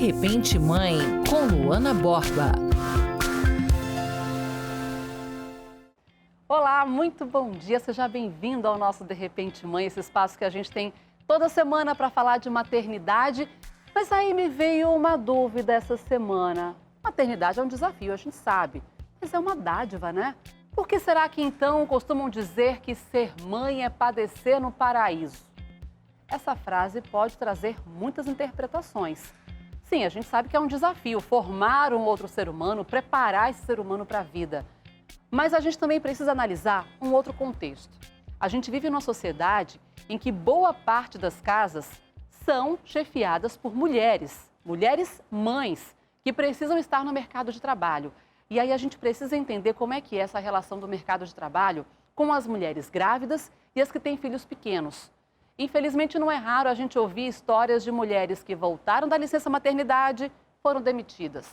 Repente Mãe, com Luana Borba. Olá, muito bom dia, seja bem-vindo ao nosso De Repente Mãe, esse espaço que a gente tem toda semana para falar de maternidade. Mas aí me veio uma dúvida essa semana. Maternidade é um desafio, a gente sabe, mas é uma dádiva, né? Por que será que então costumam dizer que ser mãe é padecer no paraíso? Essa frase pode trazer muitas interpretações. Sim, a gente sabe que é um desafio formar um outro ser humano, preparar esse ser humano para a vida. Mas a gente também precisa analisar um outro contexto. A gente vive numa sociedade em que boa parte das casas são chefiadas por mulheres mães, que precisam estar no mercado de trabalho. E aí a gente precisa entender como é que é essa relação do mercado de trabalho com as mulheres grávidas e as que têm filhos pequenos. Infelizmente, não é raro a gente ouvir histórias de mulheres que voltaram da licença maternidade, foram demitidas.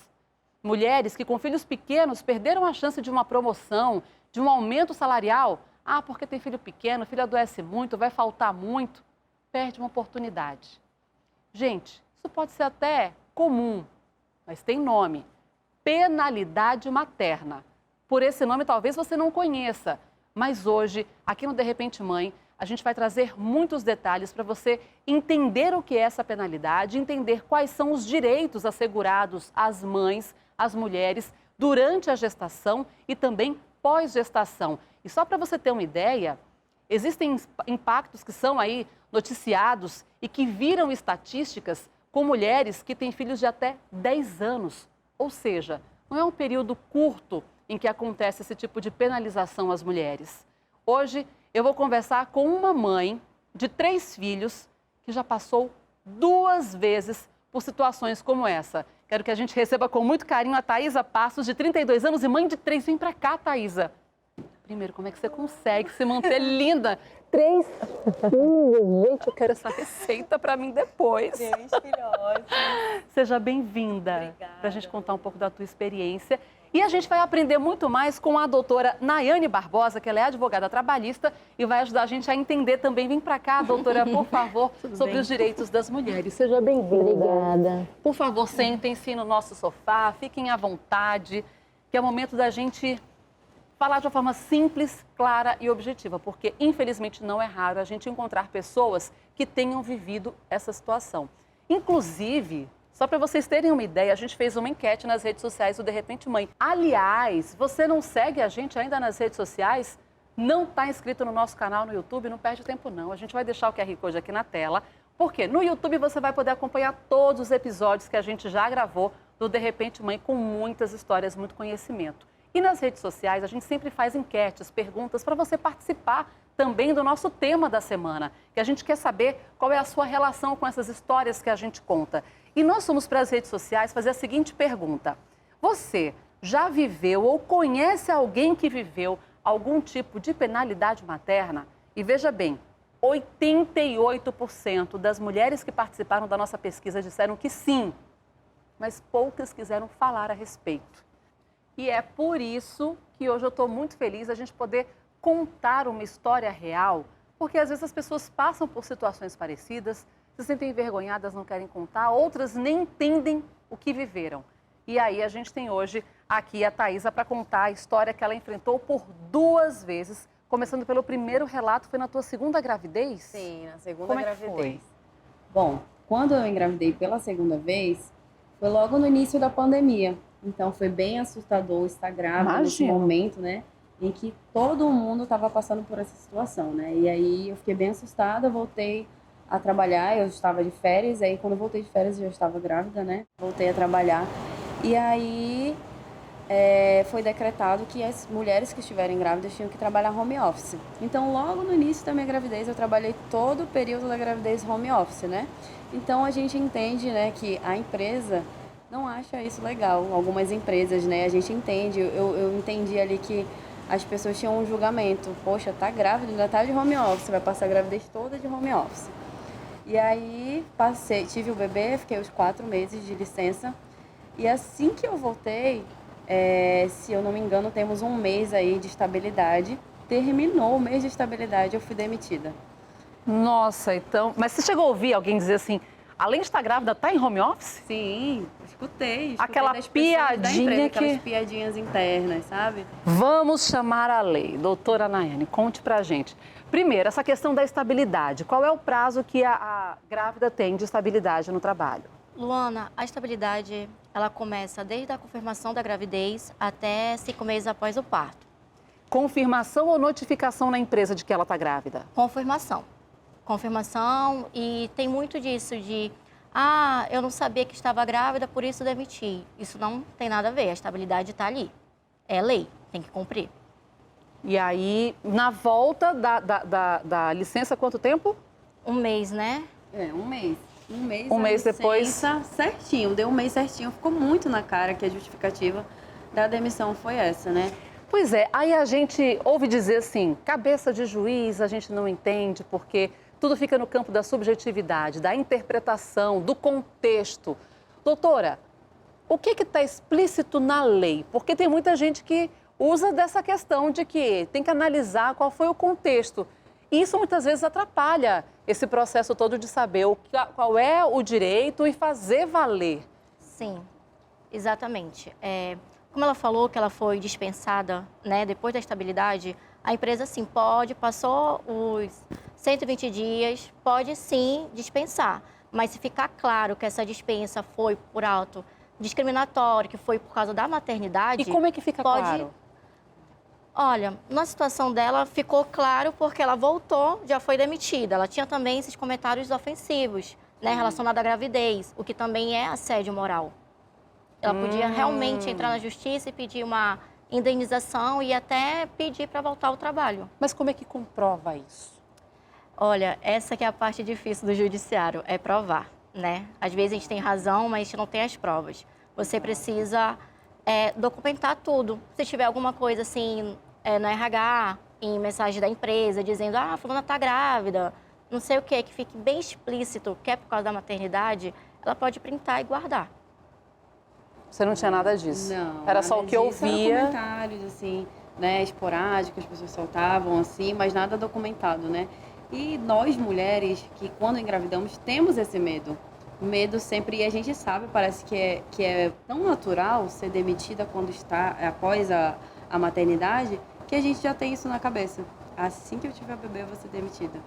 Mulheres que com filhos pequenos perderam a chance de uma promoção, de um aumento salarial. Ah, porque tem filho pequeno, o filho adoece muito, vai faltar muito. Perde uma oportunidade. Gente, isso pode ser até comum, mas tem nome. Penalidade materna. Por esse nome talvez você não conheça, mas hoje, aqui no De Repente Mãe, a gente vai trazer muitos detalhes para você entender o que é essa penalidade, entender quais são os direitos assegurados às mães, às mulheres, durante a gestação e também pós-gestação. E só para você ter uma ideia, existem impactos que são aí noticiados e que viram estatísticas com mulheres que têm filhos de até 10 anos. Ou seja, não é um período curto em que acontece esse tipo de penalização às mulheres. Hoje, eu vou conversar com uma mãe de 3 filhos que já passou 2 vezes por situações como essa. Quero que a gente receba com muito carinho a Thaisa Passos, de 32 anos e mãe de 3. Vem pra cá, Thaisa. Primeiro, como é que você consegue se manter linda? 3 filhos. Gente, eu quero essa receita pra mim depois. Gente, filhosa. Seja bem-vinda. Obrigada. Pra gente contar um pouco da tua experiência. E a gente vai aprender muito mais com a doutora Naiane Barbosa, que ela é advogada trabalhista e vai ajudar a gente a entender também. Vem pra cá, doutora, por favor, sobre os direitos das mulheres. Seja bem-vinda. Obrigada. Por favor, sentem-se no nosso sofá, fiquem à vontade, que é o momento da gente falar de uma forma simples, clara e objetiva, porque infelizmente não é raro a gente encontrar pessoas que tenham vivido essa situação. Inclusive, só para vocês terem uma ideia, a gente fez uma enquete nas redes sociais do De Repente Mãe. Aliás, você não segue a gente ainda nas redes sociais? Não está inscrito no nosso canal no YouTube? Não perde tempo não. A gente vai deixar o QR Code aqui na tela, porque no YouTube você vai poder acompanhar todos os episódios que a gente já gravou do De Repente Mãe, com muitas histórias, muito conhecimento. E nas redes sociais a gente sempre faz enquetes, perguntas para você participar também do nosso tema da semana, que a gente quer saber qual é a sua relação com essas histórias que a gente conta. E nós fomos para as redes sociais fazer a seguinte pergunta: você já viveu ou conhece alguém que viveu algum tipo de penalidade materna? E veja bem, 88% das mulheres que participaram da nossa pesquisa disseram que sim, mas poucas quiseram falar a respeito. E é por isso que hoje eu estou muito feliz a gente poder contar uma história real, porque às vezes as pessoas passam por situações parecidas, se sentem envergonhadas, não querem contar, outras nem entendem o que viveram. E aí a gente tem hoje aqui a Thaisa para contar a história que ela enfrentou por 2 vezes, começando pelo primeiro relato, foi na tua segunda gravidez? Sim, na segunda Como é que gravidez. foi? Bom, quando eu engravidei pela segunda vez, foi logo no início da pandemia. Então foi bem assustador estar grávida nesse momento, né? Em que todo mundo estava passando por essa situação, né? E aí eu fiquei bem assustada, voltei a trabalhar, eu estava de férias, aí quando eu voltei de férias eu já estava grávida, né? Voltei a trabalhar. E aí foi decretado que as mulheres que estiverem grávidas tinham que trabalhar home office. Então logo no início da minha gravidez eu trabalhei todo o período da gravidez home office, né? Então a gente entende, né, que a empresa não acha isso legal. Algumas empresas, né, a gente entende, eu entendi ali que as pessoas tinham um julgamento. Poxa, tá grávida, ainda tá de home office, vai passar a gravidez toda de home office. E aí tive o bebê, fiquei os 4 meses de licença. E assim que eu voltei, se eu não me engano, temos 1 mês aí de estabilidade. Terminou o mês de estabilidade, eu fui demitida. Nossa, então... Mas você chegou a ouvir alguém dizer assim, além de estar grávida, está em home office? Sim, escutei Aquela das pessoas da piadinha empresa, que... aquelas piadinhas internas, sabe? Vamos chamar a lei. Doutora Nayane, conte pra gente. Primeiro, essa questão da estabilidade. Qual é o prazo que a grávida tem de estabilidade no trabalho? Luana, a estabilidade, ela começa desde a confirmação da gravidez até 5 meses após o parto. Confirmação ou notificação na empresa de que ela está grávida? Confirmação. Confirmação, e tem muito disso de, eu não sabia que estava grávida, por isso demiti. Isso não tem nada a ver, a estabilidade está ali. É lei, tem que cumprir. E aí, na volta da licença, quanto tempo? 1 mês, né? Um mês. Um mês depois. Certinho, deu 1 mês certinho. Ficou muito na cara que a justificativa da demissão foi essa, né? Pois é, aí a gente ouve dizer assim, cabeça de juiz, a gente não entende, porque tudo fica no campo da subjetividade, da interpretação, do contexto. Doutora, o que está explícito na lei? Porque tem muita gente que usa dessa questão de que tem que analisar qual foi o contexto. E isso muitas vezes atrapalha esse processo todo de saber qual é o direito e fazer valer. Sim, exatamente. Como ela falou que ela foi dispensada, né, depois da estabilidade, a empresa sim pode, passou os 120 dias, pode sim dispensar. Mas se ficar claro que essa dispensa foi por auto discriminatório, que foi por causa da maternidade... E como é que fica claro? Olha, na situação dela ficou claro porque ela voltou, já foi demitida. Ela tinha também esses comentários ofensivos, né, relacionados à gravidez, o que também é assédio moral. Ela podia realmente entrar na justiça e pedir uma indenização e até pedir para voltar ao trabalho. Mas como é que comprova isso? Olha, essa que é a parte difícil do judiciário, é provar, né? Às vezes a gente tem razão, mas a gente não tem as provas. Você precisa documentar tudo. Se tiver alguma coisa assim no RH, em mensagem da empresa, dizendo, a fulana está grávida, não sei o quê, que fique bem explícito que é por causa da maternidade, ela pode printar e guardar. Você não tinha nada disso? Não. Era só o que eu ouvia. Eram comentários, assim, né, esporádicos, as pessoas soltavam, assim, mas nada documentado, né? E nós, mulheres, que quando engravidamos, temos esse medo. Medo sempre, e a gente sabe, parece que é tão natural ser demitida quando está após a maternidade, que a gente já tem isso na cabeça. Assim que eu tiver bebê, eu vou ser demitida.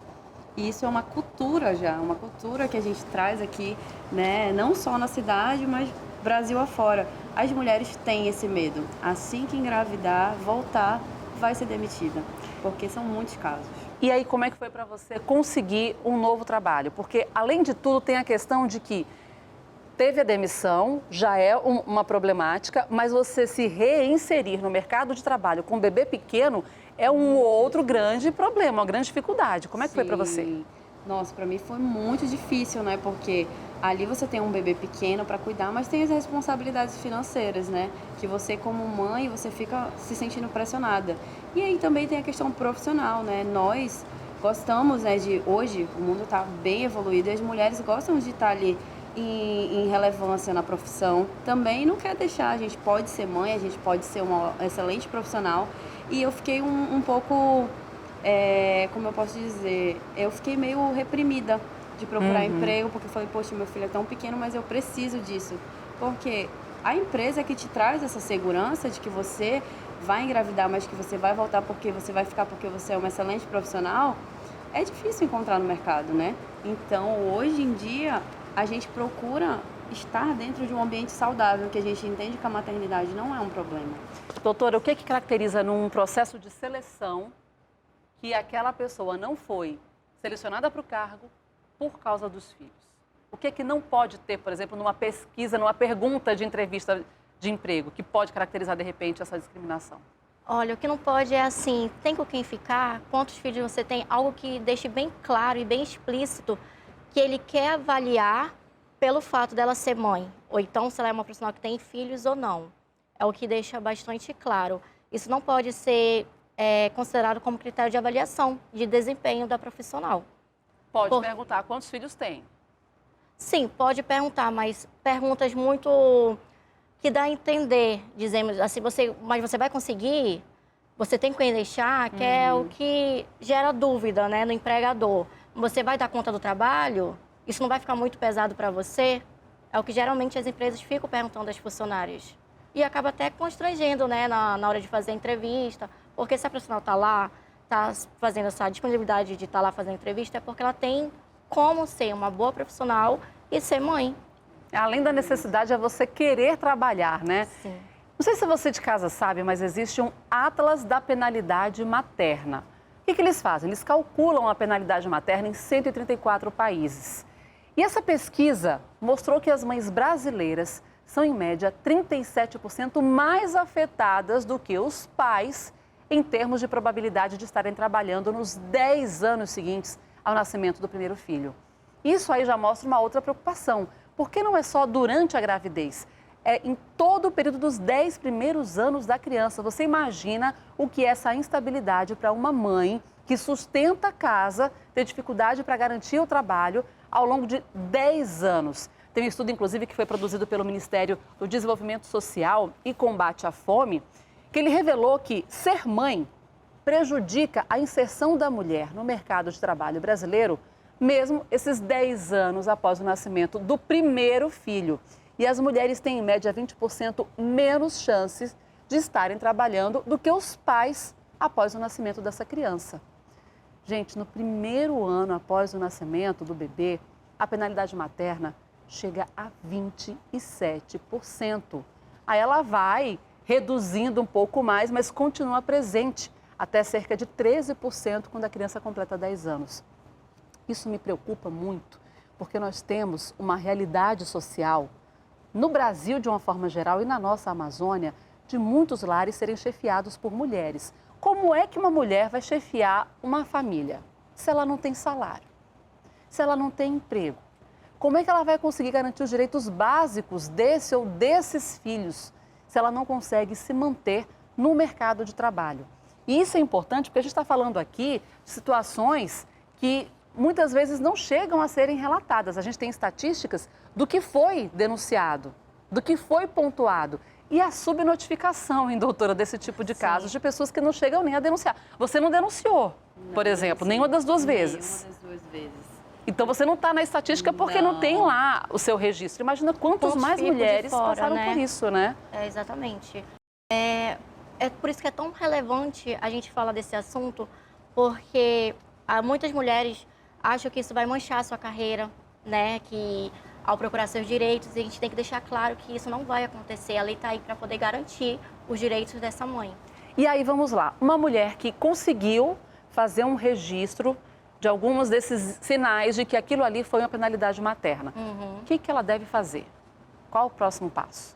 E isso é uma cultura já, uma cultura que a gente traz aqui, né, não só na cidade, mas Brasil afora. As mulheres têm esse medo. Assim que engravidar, voltar, vai ser demitida. Porque são muitos casos. E aí, como é que foi para você conseguir um novo trabalho? Porque, além de tudo, tem a questão de que teve a demissão, já é uma problemática, mas você se reinserir no mercado de trabalho com um bebê pequeno é um outro grande problema, uma grande dificuldade. Como é que foi para você? Nossa, para mim foi muito difícil, né? Porque ali você tem um bebê pequeno para cuidar, mas tem as responsabilidades financeiras, né? Que você, como mãe, você fica se sentindo pressionada. E aí também tem a questão profissional, né? Nós gostamos, né, hoje o mundo está bem evoluído e as mulheres gostam de estar ali em relevância na profissão. Também não quer deixar, a gente pode ser mãe, a gente pode ser uma excelente profissional. E eu fiquei um pouco, como eu posso dizer, eu fiquei meio reprimida de procurar emprego, porque eu falei, poxa, meu filho é tão pequeno, mas eu preciso disso. Porque a empresa é que te traz essa segurança de que você vai engravidar, mas que você vai voltar porque você vai ficar porque você é uma excelente profissional, é difícil encontrar no mercado, né? Então, hoje em dia, a gente procura estar dentro de um ambiente saudável, que a gente entende que a maternidade não é um problema. Doutora, o que caracteriza num processo de seleção que aquela pessoa não foi selecionada para o cargo por causa dos filhos? O que não pode ter, por exemplo, numa pesquisa, numa pergunta de entrevista de emprego, que pode caracterizar, de repente, essa discriminação? Olha, o que não pode é assim, tem com quem ficar, quantos filhos você tem, algo que deixe bem claro e bem explícito que ele quer avaliar pelo fato dela ser mãe, ou então se ela é uma profissional que tem filhos ou não. É o que deixa bastante claro. Isso não pode ser considerado como critério de avaliação de desempenho da profissional. Pode perguntar quantos filhos tem. Sim, pode perguntar, mas perguntas muito que dá a entender, dizemos assim, mas você vai conseguir? Você tem que deixar, que é o que gera dúvida, né, no empregador. Você vai dar conta do trabalho? isso não vai ficar muito pesado para você? É o que geralmente as empresas ficam perguntando aos funcionários. E acaba até constrangendo, né, na hora de fazer a entrevista, porque se a profissional está lá, está fazendo essa disponibilidade de estar lá fazendo entrevista, é porque ela tem como ser uma boa profissional e ser mãe. Além da necessidade, é você querer trabalhar, né? Sim. Não sei se você de casa sabe, mas existe um Atlas da Penalidade Materna. O que eles fazem? Eles calculam a penalidade materna em 134 países. E essa pesquisa mostrou que as mães brasileiras são, em média, 37% mais afetadas do que os pais em termos de probabilidade de estarem trabalhando nos 10 anos seguintes ao nascimento do primeiro filho. Isso aí já mostra uma outra preocupação, porque não é só durante a gravidez, é em todo o período dos 10 primeiros anos da criança. Você imagina o que é essa instabilidade para uma mãe que sustenta a casa, ter dificuldade para garantir o trabalho ao longo de 10 anos. Tem um estudo, inclusive, que foi produzido pelo Ministério do Desenvolvimento Social e Combate à Fome, que ele revelou que ser mãe prejudica a inserção da mulher no mercado de trabalho brasileiro, mesmo esses 10 anos após o nascimento do primeiro filho. E as mulheres têm, em média, 20% menos chances de estarem trabalhando do que os pais após o nascimento dessa criança. Gente, no primeiro ano após o nascimento do bebê, a penalidade materna chega a 27%. Aí ela vai reduzindo um pouco mais, mas continua presente até cerca de 13% quando a criança completa 10 anos. Isso me preocupa muito, porque nós temos uma realidade social no Brasil, de uma forma geral, e na nossa Amazônia, de muitos lares serem chefiados por mulheres. Como é que uma mulher vai chefiar uma família se ela não tem salário, se ela não tem emprego? Como é que ela vai conseguir garantir os direitos básicos desse ou desses filhos se ela não consegue se manter no mercado de trabalho? E isso é importante porque a gente está falando aqui de situações que muitas vezes não chegam a serem relatadas. A gente tem estatísticas do que foi denunciado, do que foi pontuado. E a subnotificação, hein, doutora, desse tipo de casos, de pessoas que não chegam nem a denunciar. Você não denunciou, por exemplo, nenhuma das duas vezes. Nenhuma das duas vezes. Então você não está na estatística porque não tem lá o seu registro. Imagina quantas mais mulheres passaram por isso, né? É, exatamente. É por isso que é tão relevante a gente falar desse assunto, porque muitas mulheres acham que isso vai manchar a sua carreira, né? Que ao procurar seus direitos, a gente tem que deixar claro que isso não vai acontecer. A lei está aí para poder garantir os direitos dessa mãe. E aí, vamos lá. Uma mulher que conseguiu fazer um registro de alguns desses sinais de que aquilo ali foi uma penalidade materna. O que ela deve fazer? Qual o próximo passo?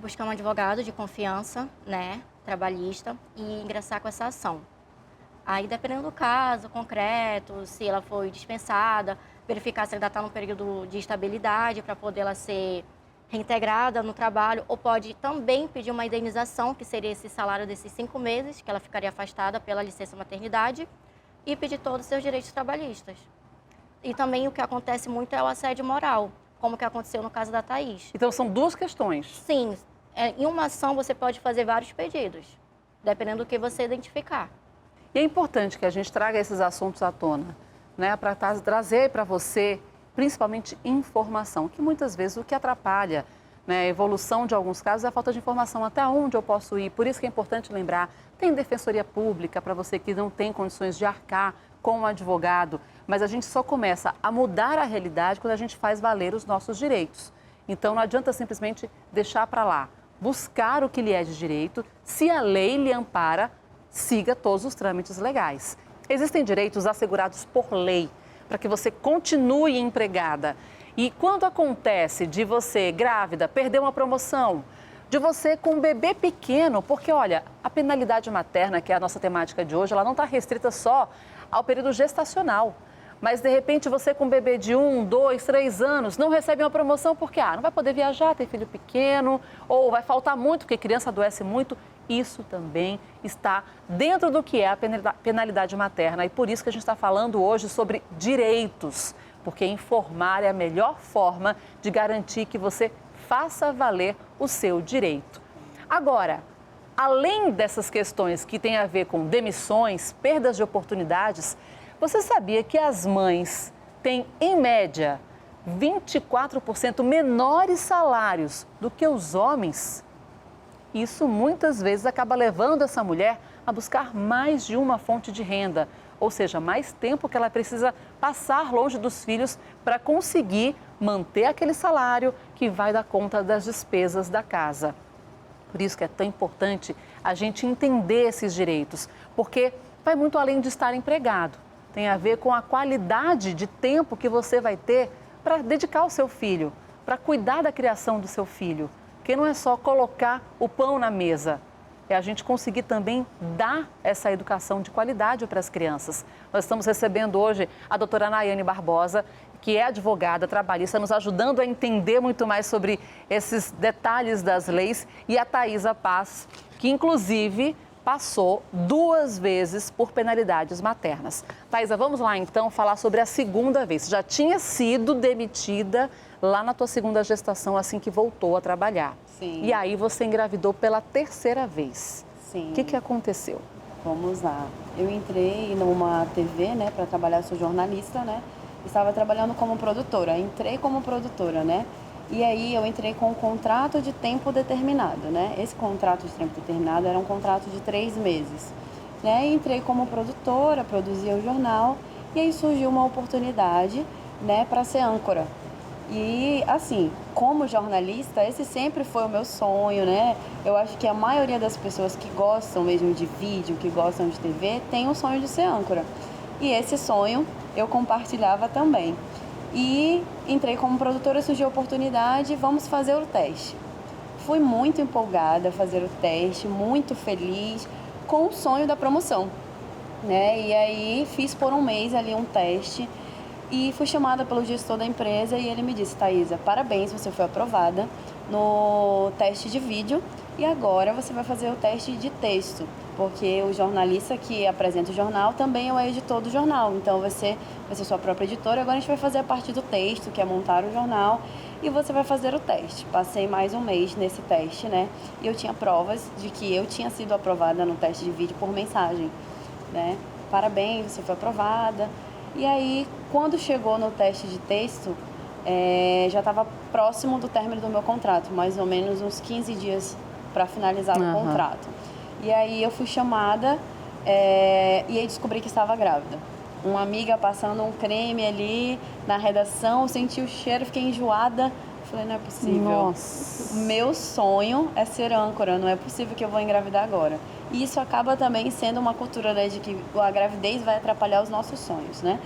Buscar um advogado de confiança, né, trabalhista, e ingressar com essa ação. Aí, dependendo do caso concreto, se ela foi dispensada, verificar se ela ainda está no período de estabilidade para poder ela ser reintegrada no trabalho, ou pode também pedir uma indenização, que seria esse salário desses 5 meses, que ela ficaria afastada pela licença maternidade, e pedir todos os seus direitos trabalhistas. E também o que acontece muito é o assédio moral, como que aconteceu no caso da Thaís. Então, são duas questões. Sim, em uma ação você pode fazer vários pedidos, dependendo do que você identificar. E é importante que a gente traga esses assuntos à tona, né, para trazer para você, principalmente, informação, que muitas vezes o que atrapalha, né, a evolução de alguns casos é a falta de informação, até onde eu posso ir. Por isso que é importante lembrar, tem defensoria pública para você que não tem condições de arcar com um advogado, mas a gente só começa a mudar a realidade quando a gente faz valer os nossos direitos. Então não adianta simplesmente deixar para lá, buscar o que lhe é de direito, se a lei lhe ampara, siga todos os trâmites legais. Existem direitos assegurados por lei para que você continue empregada. E quando acontece de você, grávida, perder uma promoção, de você com um bebê pequeno, porque olha, a penalidade materna, que é a nossa temática de hoje, ela não está restrita só ao período gestacional. Mas, de repente, você com um bebê de 1, 2, 3 anos não recebe uma promoção porque não vai poder viajar, tem filho pequeno, ou vai faltar muito porque criança adoece muito. Isso também está dentro do que é a penalidade materna. E por isso que a gente está falando hoje sobre direitos, porque informar é a melhor forma de garantir que você faça valer o seu direito. Agora, além dessas questões que têm a ver com demissões, perdas de oportunidades, você sabia que as mães têm, em média, 24% menores salários do que os homens, isso muitas vezes acaba levando essa mulher a buscar mais de uma fonte de renda, ou seja, mais tempo que ela precisa passar longe dos filhos para conseguir manter aquele salário que vai dar conta das despesas da casa. Por isso que é tão importante a gente entender esses direitos, porque vai muito além de estar empregado. Tem a ver com a qualidade de tempo que você vai ter para dedicar ao seu filho, para cuidar da criação do seu filho. Porque não é só colocar o pão na mesa, é a gente conseguir também dar essa educação de qualidade para as crianças. Nós estamos recebendo hoje a doutora Nayane Barbosa, que é advogada trabalhista, nos ajudando a entender muito mais sobre esses detalhes das leis, e a Thaisa Paz, que inclusive passou 2 vezes por penalidades maternas. Thaisa, vamos lá então falar sobre a segunda vez. Você já tinha sido demitida lá na tua segunda gestação, assim que voltou a trabalhar. Sim. E aí você engravidou pela 3ª vez. Sim. O que aconteceu? Vamos lá. Eu entrei numa TV, né, para trabalhar, sou jornalista, né? Estava trabalhando como produtora. Entrei como produtora, né? E aí eu entrei com um contrato de tempo determinado, né? Esse contrato de tempo determinado era um contrato de 3 meses, né? E entrei como produtora, produzia o jornal, e aí surgiu uma oportunidade, né, para ser âncora. E, assim, como jornalista, esse sempre foi o meu sonho, né? Eu acho que a maioria das pessoas que gostam mesmo de vídeo, que gostam de TV, tem o sonho de ser âncora. E esse sonho eu compartilhava também. E entrei como produtora, surgiu a oportunidade, vamos fazer o teste. Fui muito empolgada a fazer o teste, muito feliz, com o sonho da promoção, né? E aí fiz por 1 mês ali um teste e fui chamada pelo gestor da empresa e ele me disse: Thaisa, parabéns, você foi aprovada no teste de vídeo e agora você vai fazer o teste de texto, porque o jornalista que apresenta o jornal também é o editor do jornal, então você vai ser sua própria editora. Agora a gente vai fazer a parte do texto, que é montar o jornal, e você vai fazer o teste. Passei mais 1 mês nesse teste, né? E eu tinha provas de que eu tinha sido aprovada no teste de vídeo por mensagem, né? Parabéns, você foi aprovada. E aí, quando chegou no teste de texto, já estava próximo do término do meu contrato, mais ou menos uns 15 dias para finalizar o contrato. E aí eu fui chamada e aí descobri que estava grávida. Uma amiga passando um creme ali na redação, senti o cheiro, fiquei enjoada. Falei, não é possível. Nossa. Meu sonho é ser âncora, não é possível que eu vou engravidar agora. E isso acaba também sendo uma cultura, né, de que a gravidez vai atrapalhar os nossos sonhos, né?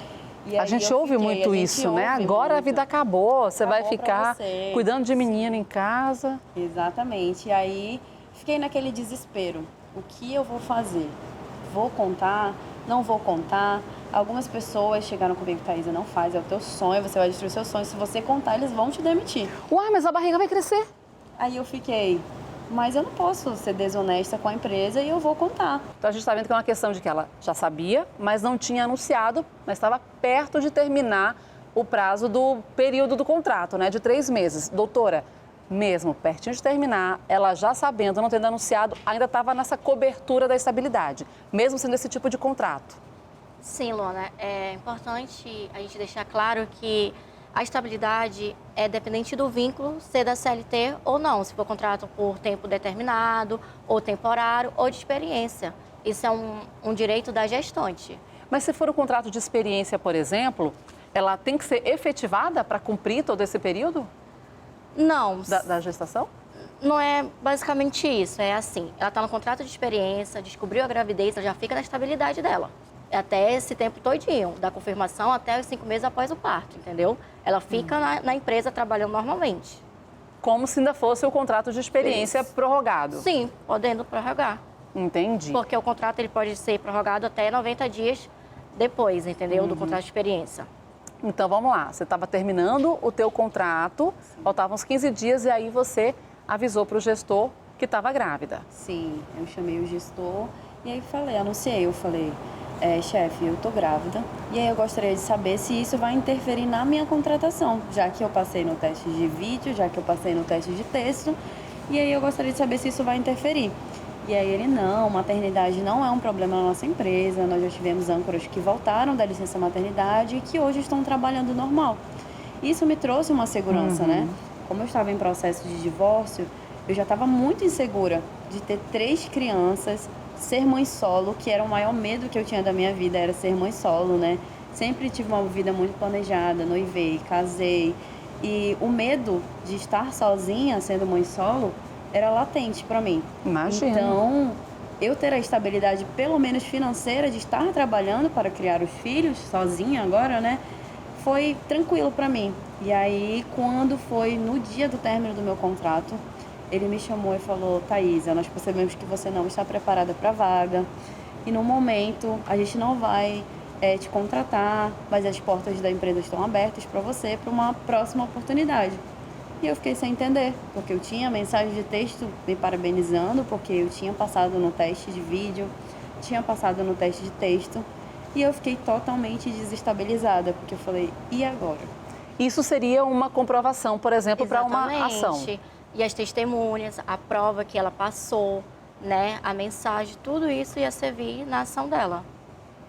E a gente ouve muito isso, né? Agora a vida acabou, você vai ficar cuidando de menino em casa. Exatamente. E aí fiquei naquele desespero. O que eu vou fazer? Vou contar? Não vou contar? Algumas pessoas chegaram comigo: Thaisa, não faz, é o teu sonho, você vai destruir o seu sonho. Se você contar, eles vão te demitir. Uai, mas a barriga vai crescer. Aí eu fiquei, mas eu não posso ser desonesta com a empresa e eu vou contar. Então a gente está vendo que é uma questão de que ela já sabia, mas não tinha anunciado, mas estava perto de terminar o prazo do período do contrato, né, de 3 meses. Doutora, mesmo pertinho de terminar, ela já sabendo, não tendo anunciado, ainda estava nessa cobertura da estabilidade, mesmo sendo esse tipo de contrato. Sim, Luana, é importante a gente deixar claro que a estabilidade é dependente do vínculo, ser da CLT ou não, se for contrato por tempo determinado, ou temporário, ou de experiência. Isso é um direito da gestante. Mas se for um contrato de experiência, por exemplo, ela tem que ser efetivada para cumprir todo esse período? Não. Da gestação? Não é basicamente isso, é assim, ela está no contrato de experiência, descobriu a gravidez, ela já fica na estabilidade dela. Até esse tempo todinho, da confirmação até os 5 meses após o parto, entendeu? Ela fica na empresa trabalhando normalmente. Como se ainda fosse o contrato de experiência prorrogado? Sim, podendo prorrogar. Entendi. Porque o contrato ele pode ser prorrogado até 90 dias depois, entendeu? Do contrato de experiência. Então, vamos lá. Você estava terminando o teu contrato, faltavam uns 15 dias e aí você avisou para o gestor que estava grávida. Sim, eu chamei o gestor e aí anunciei, eu falei... chefe, eu tô grávida e aí eu gostaria de saber se isso vai interferir na minha contratação, já que eu passei no teste de vídeo, já que eu passei no teste de texto, e aí eu gostaria de saber se isso vai interferir. E aí ele, não, maternidade não é um problema na nossa empresa, nós já tivemos âncoras que voltaram da licença maternidade e que hoje estão trabalhando normal. Isso me trouxe uma segurança, né? Como eu estava em processo de divórcio, eu já estava muito insegura de ter 3 crianças, ser mãe solo, que era o maior medo que eu tinha da minha vida, era ser mãe solo, né? Sempre tive uma vida muito planejada, noivei, casei. E o medo de estar sozinha, sendo mãe solo, era latente para mim. Imagina. Então, eu ter a estabilidade, pelo menos financeira, de estar trabalhando para criar os filhos, sozinha agora, né? Foi tranquilo para mim. E aí, quando foi no dia do término do meu contrato, ele me chamou e falou, Thaisa, nós percebemos que você não está preparada para a vaga e no momento a gente não vai te contratar, mas as portas da empresa estão abertas para você para uma próxima oportunidade. E eu fiquei sem entender, porque eu tinha mensagem de texto me parabenizando, porque eu tinha passado no teste de vídeo, tinha passado no teste de texto, e eu fiquei totalmente desestabilizada, porque eu falei, e agora? Isso seria uma comprovação, por exemplo, para uma ação. E as testemunhas, a prova que ela passou, né, a mensagem, tudo isso ia servir na ação dela.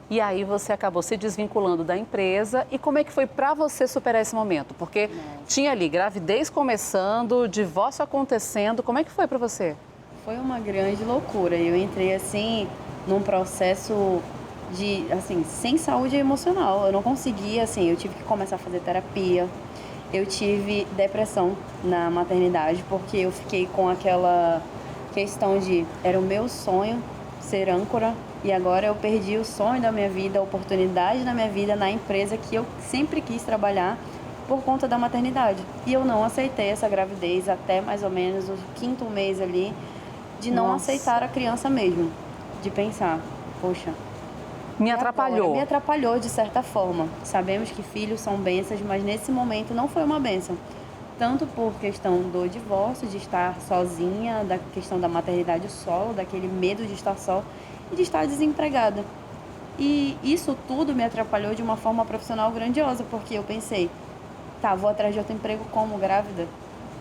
E aí você acabou se desvinculando da empresa. E como é que foi para você superar esse momento? Porque tinha ali gravidez começando, divórcio acontecendo. Como é que foi para você? Foi uma grande loucura. Eu entrei assim num processo de assim, sem saúde emocional. Eu não conseguia, assim, eu tive que começar a fazer terapia. Eu tive depressão na maternidade porque eu fiquei com aquela questão de era o meu sonho ser âncora e agora eu perdi o sonho da minha vida, a oportunidade da minha vida na empresa que eu sempre quis trabalhar por conta da maternidade. E eu não aceitei essa gravidez até mais ou menos o 5º mês ali, de não aceitar a criança mesmo, de pensar, poxa, me atrapalhou. Agora? Me atrapalhou de certa forma. Sabemos que filhos são bênçãos, mas nesse momento não foi uma bênção. Tanto por questão do divórcio, de estar sozinha, da questão da maternidade solo, daquele medo de estar só e de estar desempregada. E isso tudo me atrapalhou de uma forma profissional grandiosa, porque eu pensei, tá, vou atrás de outro emprego como grávida.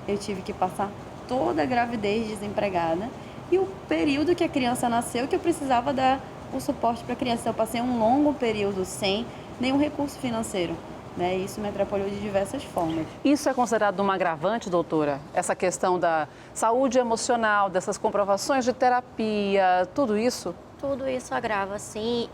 Eu tive que passar toda a gravidez desempregada e o período que a criança nasceu que eu precisava dar o suporte para a criança. Eu passei um longo período sem nenhum recurso financeiro. Né? Isso me atrapalhou de diversas formas. Isso é considerado um agravante, doutora? Essa questão da saúde emocional, dessas comprovações de terapia, tudo isso? Tudo isso agrava, sim,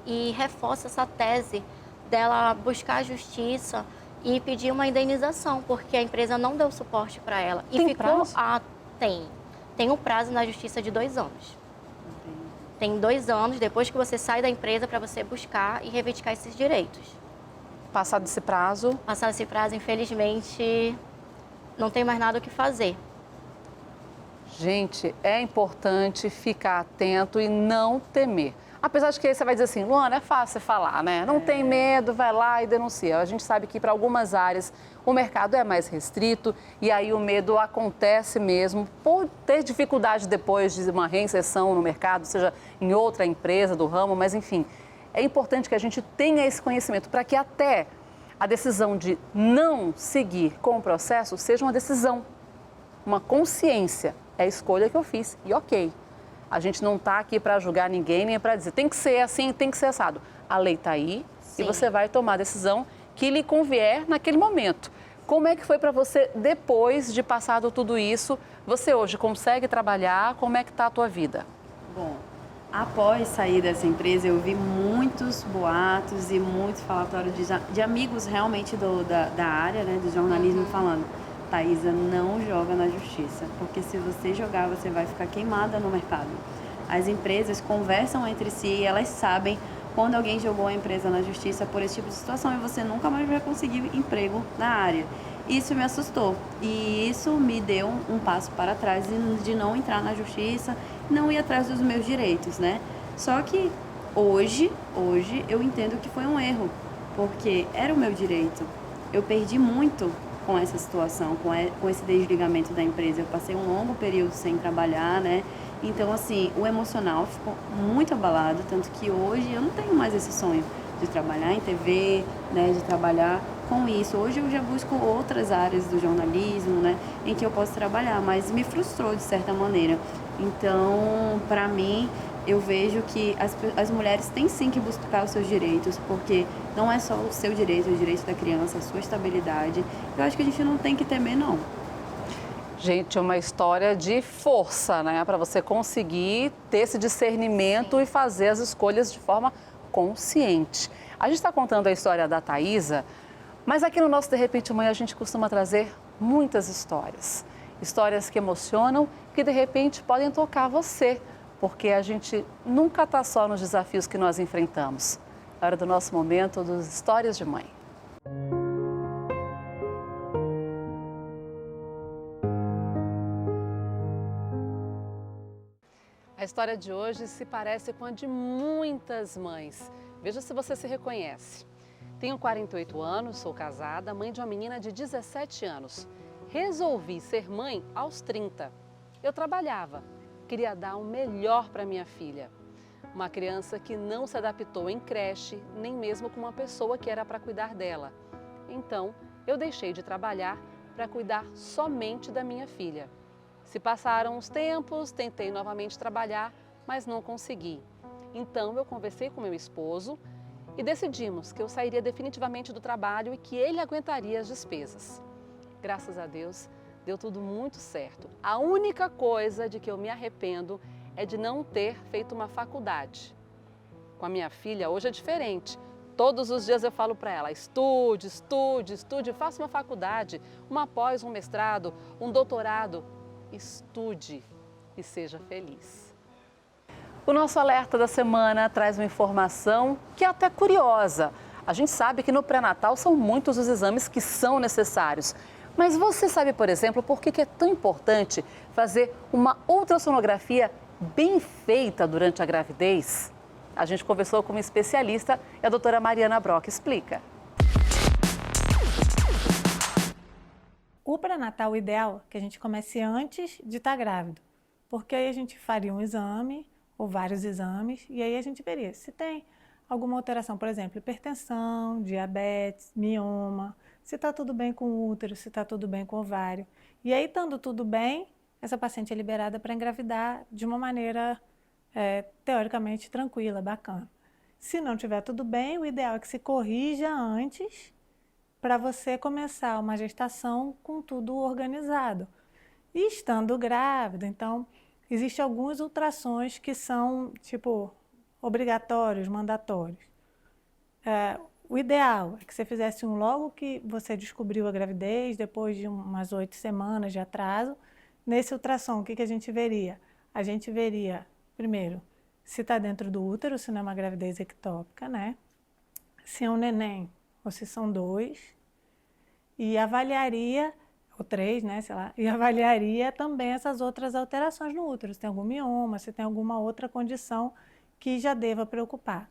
e reforça essa tese dela buscar a justiça e pedir uma indenização, porque a empresa não deu suporte para ela. Tem prazo? Tem um prazo na justiça de 2 anos. Tem 2 anos depois que você sai da empresa para você buscar e reivindicar esses direitos. Passado esse prazo? Passado esse prazo, infelizmente, não tem mais nada o que fazer. Gente, é importante ficar atento e não temer. Apesar de que aí você vai dizer assim, Luana, é fácil falar, né? Não tem medo, vai lá e denuncia. A gente sabe que para algumas áreas o mercado é mais restrito e aí o medo acontece mesmo por ter dificuldade depois de uma reinserção no mercado, seja em outra empresa do ramo, mas enfim. É importante que a gente tenha esse conhecimento para que até a decisão de não seguir com o processo seja uma decisão, uma consciência. É a escolha que eu fiz e ok. A gente não está aqui para julgar ninguém, nem para dizer tem que ser assim, tem que ser assado. A lei está aí. Sim. E você vai tomar a decisão que lhe convier naquele momento. Como é que foi para você depois de passado tudo isso? Você hoje consegue trabalhar? Como é que está a tua vida? Bom, após sair dessa empresa, eu vi muitos boatos e muitos falatórios de amigos realmente da área, né, do jornalismo, falando, Thaisa, não joga na justiça, porque se você jogar, você vai ficar queimada no mercado. As empresas conversam entre si e elas sabem quando alguém jogou a empresa na justiça por esse tipo de situação e você nunca mais vai conseguir emprego na área. Isso me assustou e isso me deu um passo para trás de não entrar na justiça, não ir atrás dos meus direitos, né? Só que hoje eu entendo que foi um erro, porque era o meu direito. Eu perdi muito com essa situação, com esse desligamento da empresa. Eu passei um longo período sem trabalhar, né? Então, assim, o emocional ficou muito abalado, tanto que hoje eu não tenho mais esse sonho de trabalhar em TV, né? De trabalhar com isso. Hoje eu já busco outras áreas do jornalismo, né, em que eu posso trabalhar, mas me frustrou de certa maneira. Então, para mim, eu vejo que as mulheres têm sim que buscar os seus direitos, porque não é só o seu direito, o direito da criança, a sua estabilidade. Eu acho que a gente não tem que temer, não. Gente, é uma história de força, né? Para você conseguir ter esse discernimento e fazer as escolhas de forma consciente. A gente está contando a história da Thaisa, mas aqui no nosso De Repente Mãe a gente costuma trazer muitas histórias. Histórias que emocionam, que de repente podem tocar você, porque a gente nunca está só nos desafios que nós enfrentamos. É hora do nosso momento dos Histórias de Mãe. A história de hoje se parece com a de muitas mães. Veja se você se reconhece. Tenho 48 anos, sou casada, mãe de uma menina de 17 anos. Resolvi ser mãe aos 30. Eu trabalhava, queria dar o melhor para minha filha. Uma criança que não se adaptou em creche, nem mesmo com uma pessoa que era para cuidar dela. Então, eu deixei de trabalhar para cuidar somente da minha filha. Se passaram os tempos, tentei novamente trabalhar, mas não consegui. Então, eu conversei com meu esposo e decidimos que eu sairia definitivamente do trabalho e que ele aguentaria as despesas. Graças a Deus, deu tudo muito certo. A única coisa de que eu me arrependo é de não ter feito uma faculdade. Com a minha filha, hoje é diferente. Todos os dias eu falo para ela, estude, estude, estude, faça uma faculdade, uma pós, um mestrado, um doutorado. Estude e seja feliz. O nosso alerta da semana traz uma informação que é até curiosa. A gente sabe que no pré-natal são muitos os exames que são necessários. Mas você sabe, por exemplo, por que é tão importante fazer uma ultrassonografia bem feita durante a gravidez? A gente conversou com uma especialista e a doutora Mariana Brock explica. O pré-natal ideal é que a gente comece antes de estar grávido, porque aí a gente faria um exame ou vários exames e aí a gente veria se tem alguma alteração, por exemplo, hipertensão, diabetes, mioma, se está tudo bem com o útero, se está tudo bem com o ovário. E aí, estando tudo bem, essa paciente é liberada para engravidar de uma maneira teoricamente tranquila, bacana. Se não tiver tudo bem, o ideal é que se corrija antes para você começar uma gestação com tudo organizado. E estando grávida, então, existem alguns ultrassons que são, obrigatórios, mandatórios. O ideal é que você fizesse um logo que você descobriu a gravidez, depois de umas 8 semanas de atraso. Nesse ultrassom, o que a gente veria? A gente veria, primeiro, se está dentro do útero, se não é uma gravidez ectópica, né? Se é um neném ou se são 2, e avaliaria, ou 3, né, sei lá, e avaliaria também essas outras alterações no útero, se tem algum mioma, se tem alguma outra condição que já deva preocupar.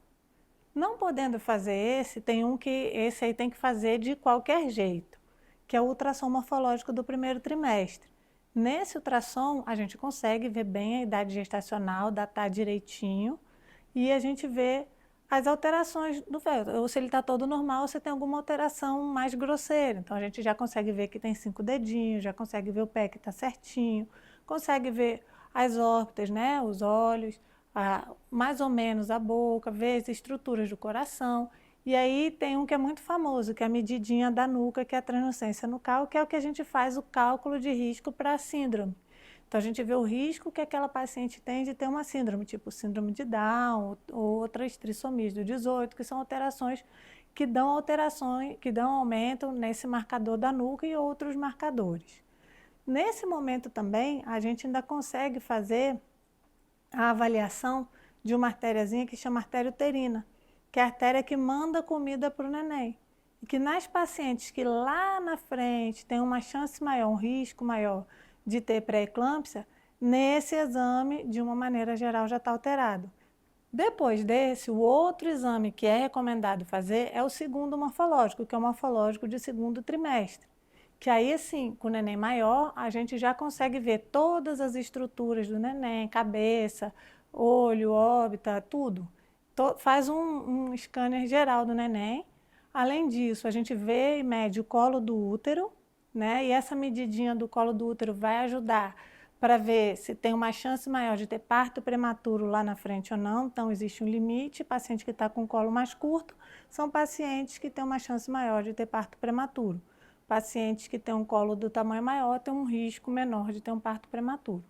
Não podendo fazer esse, tem um que esse aí tem que fazer de qualquer jeito, que é o ultrassom morfológico do primeiro trimestre. Nesse ultrassom, a gente consegue ver bem a idade gestacional, datar direitinho, e a gente vê as alterações do feto, ou se ele está todo normal, ou se tem alguma alteração mais grosseira. Então, a gente já consegue ver que tem 5 dedinhos, já consegue ver o pé que está certinho, consegue ver as órbitas, né, os olhos, mais ou menos a boca, ver as estruturas do coração. E aí tem um que é muito famoso, que é a medidinha da nuca, que é a translucência nucal, que é o que a gente faz o cálculo de risco para a síndrome. Então, a gente vê o risco que aquela paciente tem de ter uma síndrome, tipo síndrome de Down ou outras trissomias do 18, que são alterações que dão aumento nesse marcador da nuca e outros marcadores. Nesse momento também, a gente ainda consegue fazer a avaliação de uma artériazinha que chama artéria uterina, que é a artéria que manda comida para o neném. E que nas pacientes que lá na frente tem uma chance maior, um risco maior de ter pré-eclâmpsia, nesse exame, de uma maneira geral, já está alterado. Depois desse, o outro exame que é recomendado fazer é o segundo morfológico, que é o morfológico de segundo trimestre. Que aí, assim, com o neném maior, a gente já consegue ver todas as estruturas do neném, cabeça, olho, órbita, tudo. Faz um scanner geral do neném, Além disso, a gente vê e mede o colo do útero, né? E essa medidinha do colo do útero vai ajudar para ver se tem uma chance maior de ter parto prematuro lá na frente ou não. Então, existe um limite. Paciente que está com o colo mais curto são pacientes que têm uma chance maior de ter parto prematuro. Pacientes que têm um colo do tamanho maior têm um risco menor de ter um parto prematuro.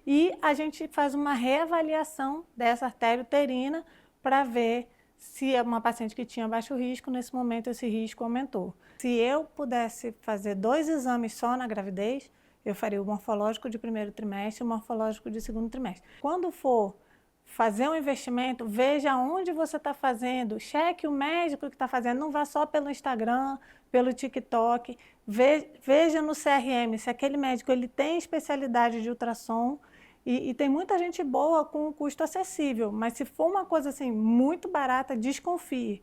E a gente faz uma reavaliação dessa artéria uterina para ver se é uma paciente que tinha baixo risco, nesse momento esse risco aumentou. Se eu pudesse fazer 2 exames só na gravidez, eu faria o morfológico de primeiro trimestre e o morfológico de segundo trimestre. Quando for fazer um investimento, veja onde você está fazendo, cheque o médico que está fazendo, não vá só pelo Instagram, pelo TikTok, veja no CRM se aquele médico ele tem especialidade de ultrassom. E tem muita gente boa com um custo acessível, mas se for uma coisa assim muito barata, desconfie.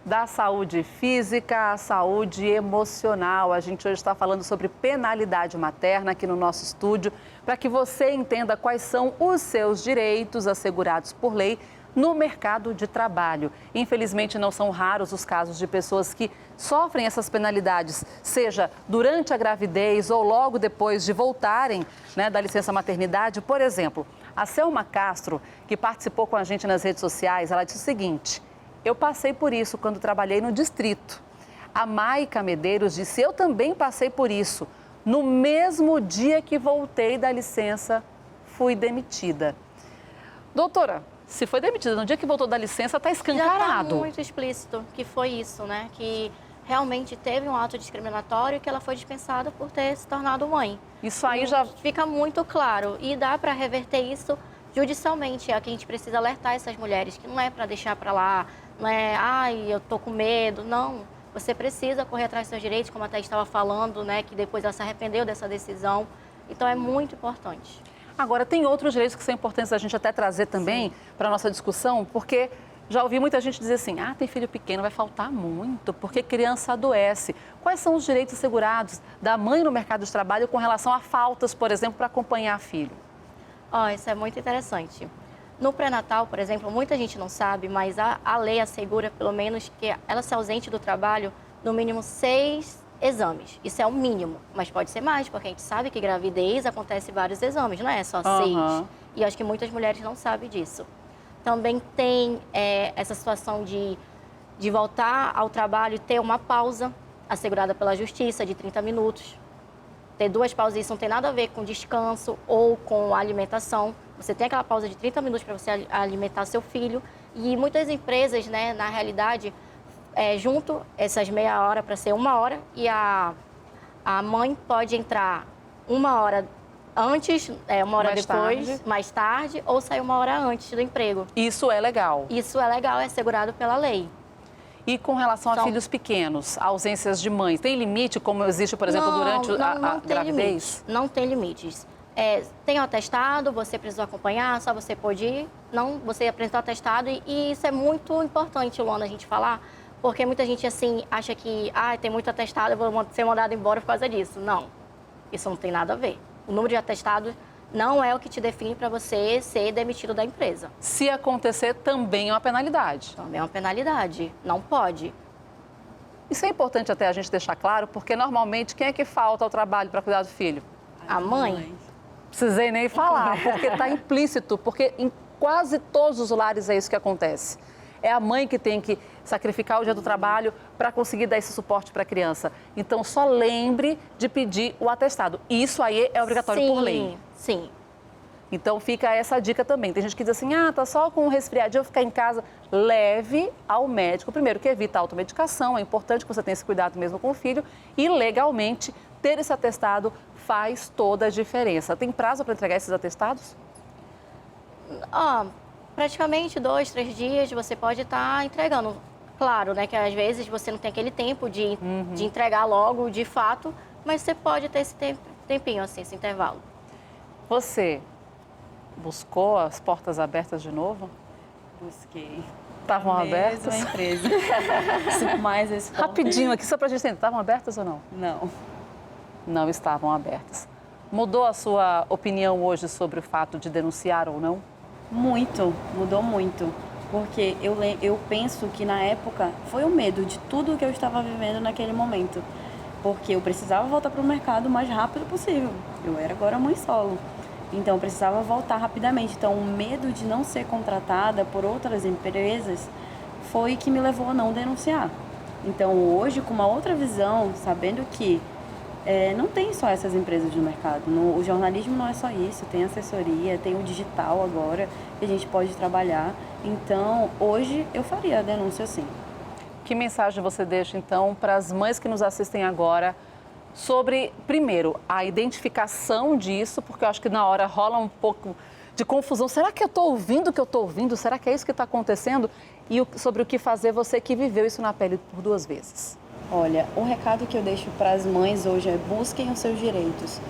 Da saúde física à saúde emocional. A gente hoje está falando sobre penalidade materna aqui no nosso estúdio, para que você entenda quais são os seus direitos assegurados por lei no mercado de trabalho. Infelizmente, não são raros os casos de pessoas que sofrem essas penalidades, seja durante a gravidez ou logo depois de voltarem, né, da licença maternidade. Por exemplo, a Selma Castro, que participou com a gente nas redes sociais, ela disse o seguinte: eu passei por isso quando trabalhei no distrito. A Maica Medeiros disse: eu também passei por isso. No mesmo dia que voltei da licença, fui demitida. Doutora, se foi demitida no dia que voltou da licença, está escancarado. Já está muito explícito que foi isso, né? Que realmente teve um ato discriminatório e que ela foi dispensada por ter se tornado mãe. Isso aí já fica muito claro e dá para reverter isso judicialmente. É que a gente precisa alertar essas mulheres, que não é para deixar para lá, não é, ai, eu tô com medo, não. Você precisa correr atrás dos seus direitos, como a Thaís estava falando, né? Que depois ela se arrependeu dessa decisão. Então é muito importante. Agora, tem outros direitos que são importantes a gente até trazer também para a nossa discussão, porque já ouvi muita gente dizer assim: tem filho pequeno, vai faltar muito, porque criança adoece. Quais são os direitos assegurados da mãe no mercado de trabalho com relação a faltas, por exemplo, para acompanhar filho? Isso é muito interessante. No pré-natal, por exemplo, muita gente não sabe, mas a lei assegura pelo menos que ela se ausente do trabalho no mínimo 6 exames. Isso é o mínimo, mas pode ser mais, porque a gente sabe que gravidez acontece vários exames, não é só 6. E acho que muitas mulheres não sabem disso. Também tem essa situação de voltar ao trabalho e ter uma pausa assegurada pela justiça de 30 minutos. Ter 2 pausas, isso não tem nada a ver com descanso ou com alimentação. Você tem aquela pausa de 30 minutos para você alimentar seu filho. E muitas empresas, né, na realidade, junto essas meia hora para ser 1 hora e a mãe pode entrar 1 hora antes, 1 hora depois, mais tarde, ou sair 1 hora antes do emprego. Isso é legal? Isso é legal, é assegurado pela lei. E com relação a filhos pequenos, ausências de mãe, tem limite como existe, por exemplo, durante a gravidez? Não tem limites. Tem o atestado, você precisou acompanhar, só você pode ir. Não, você apresentou o atestado e isso é muito importante, Luana, a gente falar, porque muita gente assim acha que tem muito atestado, eu vou ser mandada embora por causa disso. Não, isso não tem nada a ver. O número de atestado não é o que te define para você ser demitido da empresa. Se acontecer, também é uma penalidade. Também é uma penalidade, não pode. Isso é importante até a gente deixar claro, porque normalmente quem é que falta ao trabalho para cuidar do filho? A mãe. Precisei nem falar, porque está implícito, porque em quase todos os lares é isso que acontece. É a mãe que tem que sacrificar o dia do trabalho para conseguir dar esse suporte para a criança. Então, só lembre de pedir o atestado. Isso aí é obrigatório por lei. Sim. Então, fica essa dica também. Tem gente que diz assim, tá só com um resfriadinho, eu ficar em casa. Leve ao médico. Primeiro, que evita a automedicação. É importante que você tenha esse cuidado mesmo com o filho. E, legalmente, ter esse atestado faz toda a diferença. Tem prazo para entregar esses atestados? Praticamente 2, 3 dias você pode estar entregando. Claro, né, que às vezes você não tem aquele tempo de entregar logo, de fato, mas você pode ter esse tempinho, assim, esse intervalo. Você buscou as portas abertas de novo? Busquei. Estavam abertas? Mesma empresa. Mais esse ponto. Rapidinho aqui, só para a gente entender. Estavam abertas ou não? Não. Não estavam abertas. Mudou a sua opinião hoje sobre o fato de denunciar ou não? Muito, mudou muito. Porque eu penso que na época foi o medo de tudo que eu estava vivendo naquele momento. Porque eu precisava voltar para o mercado o mais rápido possível. Eu era agora mãe solo. Então, eu precisava voltar rapidamente. Então, o medo de não ser contratada por outras empresas foi que me levou a não denunciar. Então, hoje, com uma outra visão, sabendo que não tem só essas empresas no mercado. O jornalismo não é só isso, tem assessoria, tem o digital agora, que a gente pode trabalhar. Então, hoje, eu faria a denúncia sim. Que mensagem você deixa, então, para as mães que nos assistem agora sobre, primeiro, a identificação disso, porque eu acho que na hora rola um pouco de confusão. Será que eu estou ouvindo o que eu estou ouvindo? Será que é isso que está acontecendo? E sobre o que fazer, você que viveu isso na pele por 2 vezes. Olha, o recado que eu deixo para as mães hoje é: busquem os seus direitos.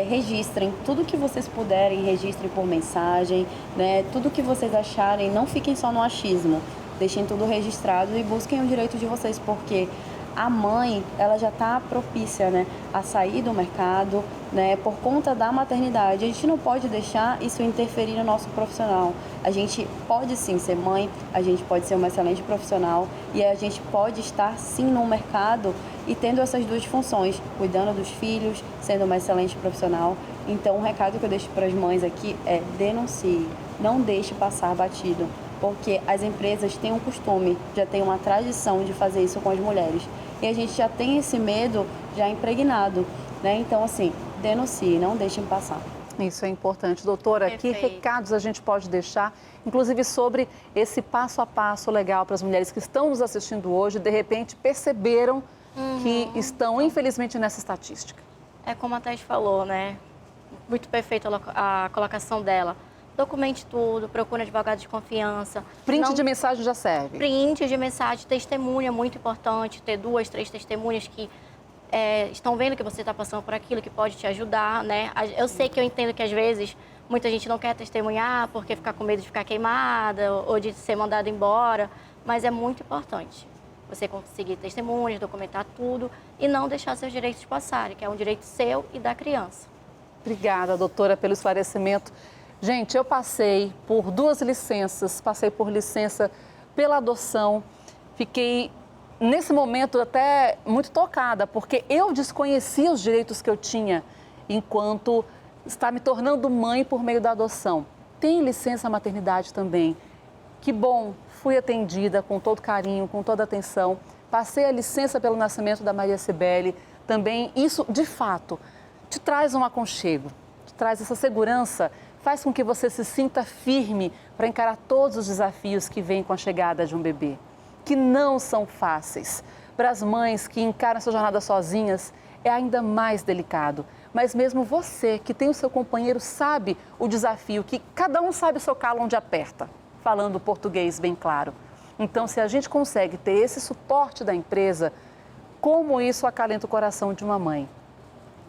Registrem tudo que vocês puderem, registrem por mensagem, né? Tudo que vocês acharem, não fiquem só no achismo. Deixem tudo registrado e busquem o direito de vocês, porque a mãe, ela já está propícia, né, a sair do mercado, né, por conta da maternidade. A gente não pode deixar isso interferir no nosso profissional. A gente pode sim ser mãe, a gente pode ser uma excelente profissional e a gente pode estar sim no mercado e tendo essas 2 funções, cuidando dos filhos, sendo uma excelente profissional. Então, o recado que eu deixo para as mães aqui é: denuncie, não deixe passar batido. Porque as empresas têm um costume, já tem uma tradição de fazer isso com as mulheres. E a gente já tem esse medo já impregnado, né? Então, assim, denuncie, não deixem passar. Isso é importante. Doutora, Perfeito. que recados a gente pode deixar, inclusive sobre esse passo a passo legal para as mulheres que estão nos assistindo hoje e, de repente, perceberam que estão, infelizmente, nessa estatística? É como a Thais falou, né? Muito perfeita a colocação dela. Documente tudo, procure um advogado de confiança. Print de mensagem já serve? Print de mensagem, testemunha, muito importante. Ter 2, 3 testemunhas que estão vendo que você está passando por aquilo, que pode te ajudar, né? Eu sei que eu entendo que às vezes muita gente não quer testemunhar porque fica com medo de ficar queimada ou de ser mandada embora, mas é muito importante você conseguir testemunhas, documentar tudo e não deixar seus direitos passarem, que é um direito seu e da criança. Obrigada, doutora, pelo esclarecimento. Gente, eu passei por 2 licenças, passei por licença pela adoção, fiquei nesse momento até muito tocada, porque eu desconhecia os direitos que eu tinha enquanto está me tornando mãe por meio da adoção. Tem licença maternidade também. Que bom, fui atendida com todo carinho, com toda atenção, passei a licença pelo nascimento da Maria Cibele, também isso, de fato, te traz um aconchego, te traz essa segurança, faz com que você se sinta firme para encarar todos os desafios que vêm com a chegada de um bebê, que não são fáceis. Para as mães que encaram essa jornada sozinhas, é ainda mais delicado. Mas mesmo você que tem o seu companheiro sabe o desafio, que cada um sabe o seu calo onde aperta, falando português bem claro. Então, se a gente consegue ter esse suporte da empresa, como isso acalenta o coração de uma mãe?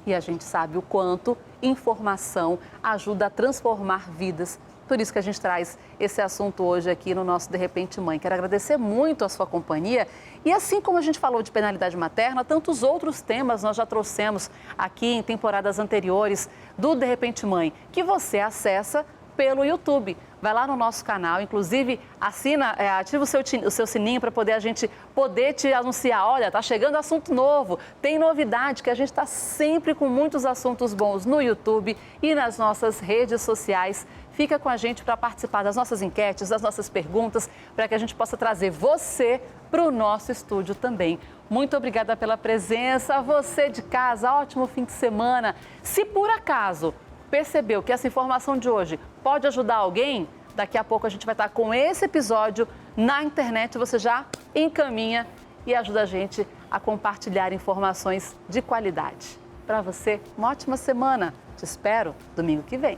E a gente sabe o quanto informação ajuda a transformar vidas. Por isso que a gente traz esse assunto hoje aqui no nosso De Repente Mãe. Quero agradecer muito a sua companhia. E assim como a gente falou de penalidade materna, tantos outros temas nós já trouxemos aqui em temporadas anteriores do De Repente Mãe, que você acessa pelo YouTube. Vai lá no nosso canal, inclusive ativa o seu sininho para a gente poder te anunciar. Olha, tá chegando assunto novo, tem novidade, que a gente está sempre com muitos assuntos bons no YouTube e nas nossas redes sociais. Fica com a gente para participar das nossas enquetes, das nossas perguntas, para que a gente possa trazer você para o nosso estúdio também. Muito obrigada pela presença. Você de casa, ótimo fim de semana. Se por acaso percebeu que essa informação de hoje pode ajudar alguém, daqui a pouco a gente vai estar com esse episódio na internet. Você já encaminha e ajuda a gente a compartilhar informações de qualidade. Para você, uma ótima semana. Te espero domingo que vem.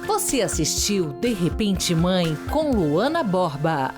Você assistiu De Repente Mãe com Luana Borba.